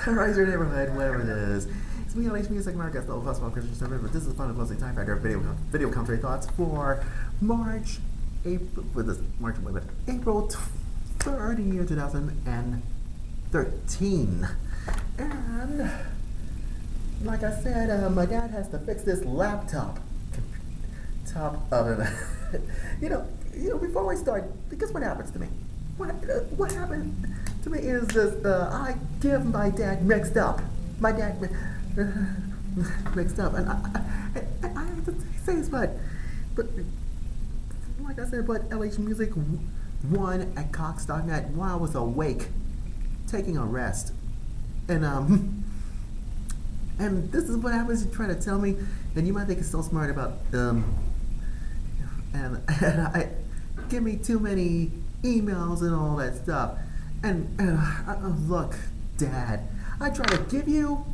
terrorize your neighborhood, whatever it is. It's me, LH Music, Marcus, the Festival Christian Service, but this is the final closing time factor video commentary thoughts for April 30, 2013. And like I said, my dad has to fix this laptop. Before we start, because what happens to me? What happened to me is this, I give my dad mixed up. My dad mixed up, and I have to say this, but like I said, but LH Music won at Cox.net while I was awake, taking a rest, and this is what happens. You try to tell me, and you might think it's so smart about and I give me too many emails and all that stuff. And look, Dad, I try to give you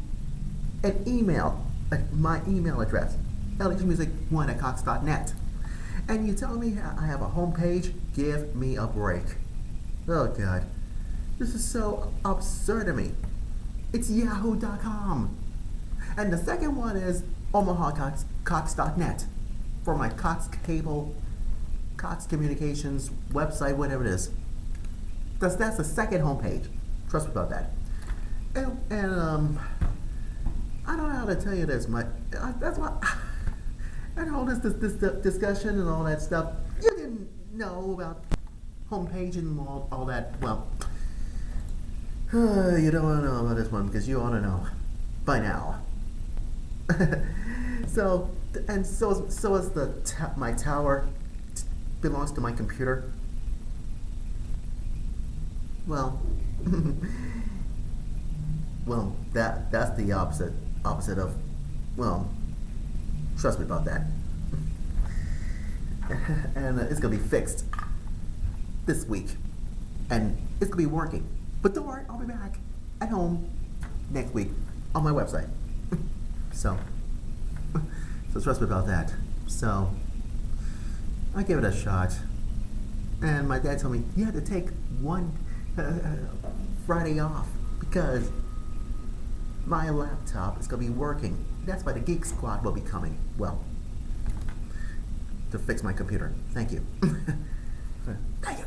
an email, my email address, lhmusic1@cox.net, and you tell me I have a homepage. Give me a break. Oh God, this is so absurd to me. It's yahoo.com. And the second one is omaha.cox.net for my Cox Cable, Cox Communications website, whatever it is. That's the second homepage. Trust me about that. And I don't know how to tell you this, that's why and all this discussion and all that stuff. You didn't know about homepage and all that. Well, you don't want to know about this one because you ought to know by now. So is my tower belongs to my computer. Well, well, that's the opposite of, well, trust me about that. And it's gonna be fixed this week, and it's gonna be working. But don't worry, I'll be back at home next week on my website. So trust me about that. So I gave it a shot, and my dad told me you had to take one Friday off because my laptop is going to be working. That's why the Geek Squad will be coming. Well, to fix my computer. Thank you. Thank you,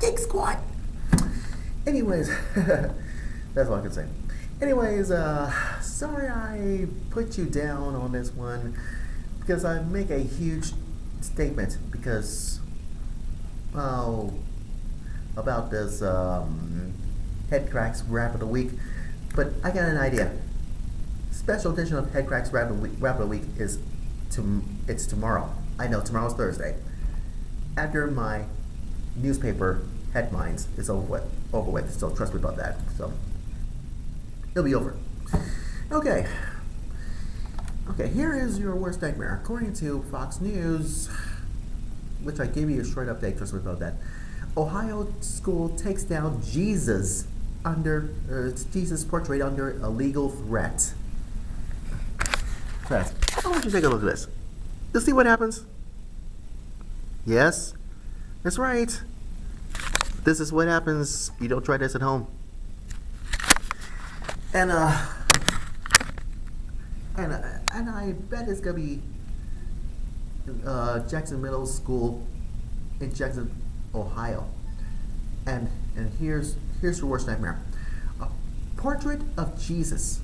Geek Squad. Anyways, that's all I can say. Anyways, sorry I put you down on this one because I make a huge statement because, well, about this Head Cracks Rap of the Week, but I got an idea. Special edition of Head Cracks Rap of the Week is it's tomorrow. I know tomorrow's Thursday. After my newspaper headlines is over with, so trust me about that. So it'll be over. Okay, here is your worst nightmare. According to Fox News, which I gave you a short update, trust me about that. Ohio school takes down Jesus portrait under a legal threat. I want you to take a look at this. You see what happens? Yes, that's right. This is what happens. You don't try this at home. And I bet it's gonna be Jackson Middle School in Jackson, Ohio. And here's your worst nightmare: a portrait of Jesus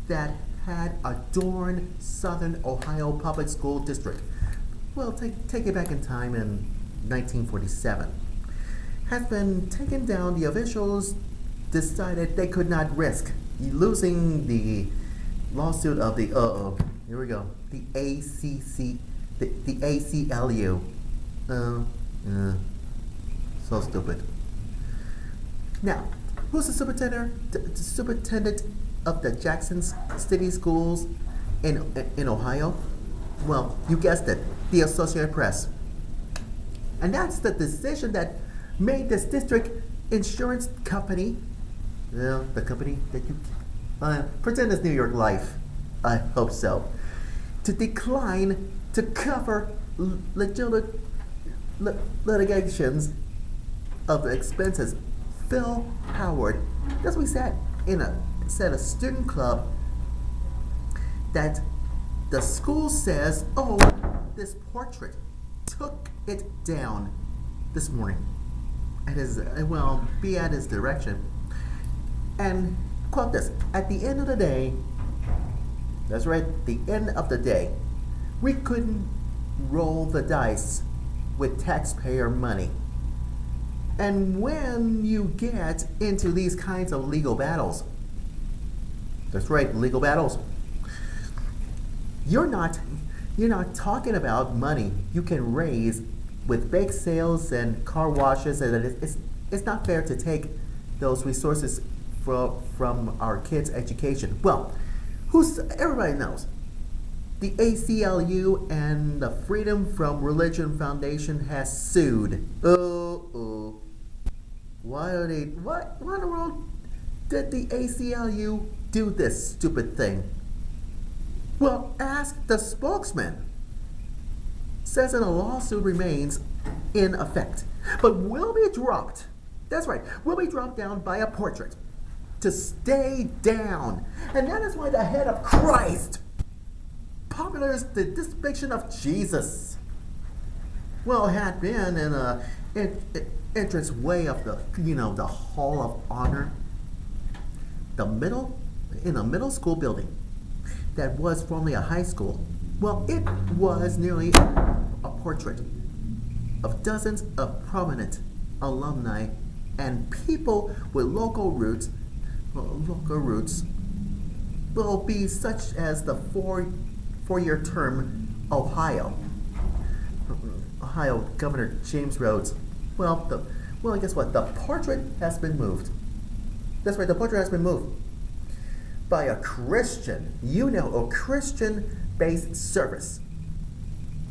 that had adorned Southern Ohio Public School District. Well, take it back in time in 1947. Has been taken down. The officials decided they could not risk losing the lawsuit of the here we go, the ACLU. So stupid. Now, who's the superintendent of the Jackson City Schools in Ohio? Well, you guessed it, the Associated Press. And that's the decision that made this district insurance company, the company that you pretend it's New York Life, I hope so, to decline to cover legitimate litigations of the expenses Phil Howard, that's what he said in a student club, that the school says, oh, this portrait took it down this morning at his, be at his direction. And quote this, at the end of the day, that's right, the end of the day, we couldn't roll the dice with taxpayer money. And when you get into these kinds of legal battles, that's right, legal battles, you're not talking about money you can raise with bake sales and car washes, and it's not fair to take those resources from our kids' education. Well, everybody knows the ACLU and the Freedom from Religion Foundation has sued. Why in the world did the ACLU do this stupid thing? Well, ask the spokesman. Says that a lawsuit remains in effect, but will be dropped. That's right, will be dropped down by a portrait to stay down. And that is why the head of Christ, popular as the depiction of Jesus, well, had been in a entrance way of the Hall of Honor, in a middle school building that was formerly a high school. Well, it was nearly a portrait of dozens of prominent alumni and people with local roots will be such as the four-year term Ohio Governor James Rhodes. Well, guess what? The portrait has been moved. That's right, the portrait has been moved by a Christian, a Christian-based service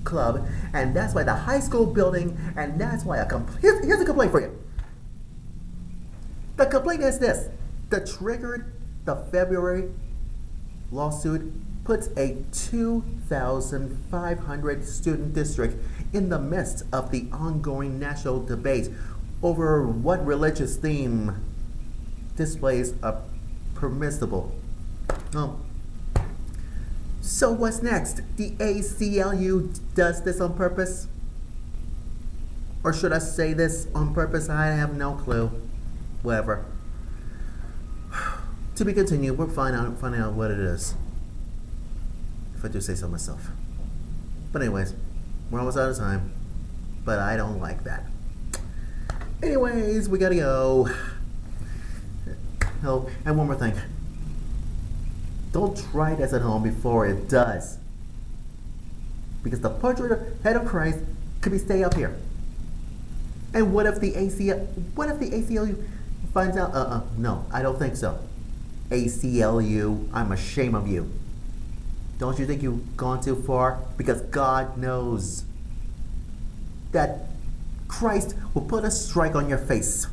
club, and that's why the high school building, and that's why here's a complaint for you. The complaint is this: that triggered the February lawsuit puts a 2,500 student district in the midst of the ongoing national debate over what religious theme displays are permissible. So what's next? The ACLU does this on purpose? Or should I say this on purpose? I have no clue. Whatever. To be continued. We're finding out what it is, if I do say so myself. But anyways, we're almost out of time, but I don't like that. Anyways, we gotta go. Oh, and one more thing. Don't try this at home before it does. Because the portrait head of Christ could be stay up here. And what if the ACLU finds out? No, I don't think so. ACLU, I'm ashamed of you. Don't you think you've gone too far? Because God knows that Christ will put a strike on your face.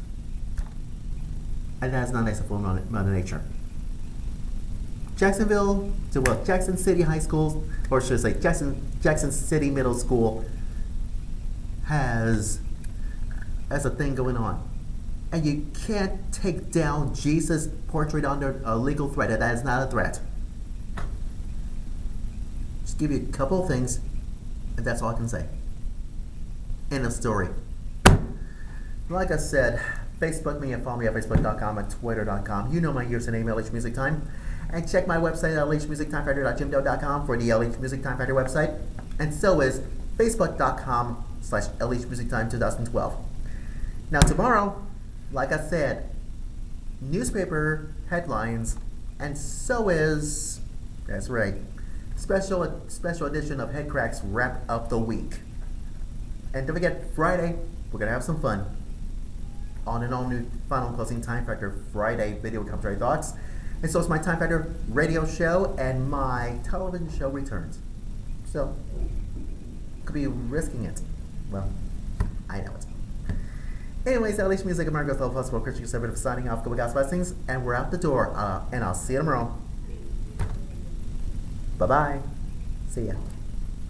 And that's not nice for Mother Nature. Jackson City High School, or should I say Jackson City Middle School, has a thing going on. And you can't take down Jesus' portrait under a legal threat. That is not a threat. Just give you a couple of things, and that's all I can say. End of story. Like I said, Facebook me and follow me at facebook.com and twitter.com. You know my username, LH Music Time. And check my website at lhmusictimefactor.jimdo.com for the LH Music Time Factor website. And so is facebook.com/LH Music Time 2012. Now tomorrow, like I said, newspaper headlines, and so is, that's right, special edition of Head Cracks Wrap Up the Week. And don't forget, Friday, we're going to have some fun on an all-new Final Closing Time Factor Friday video commentary thoughts. And so it's my Time Factor radio show, and my television show returns. So, could be risking it. Well, I know it. Anyways, LH Music, America's Love Possible Christian Conservative, signing off. Go God's blessings, and we're out the door. And I'll see you tomorrow. Bye-bye. See ya.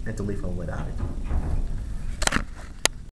And to leave home without it.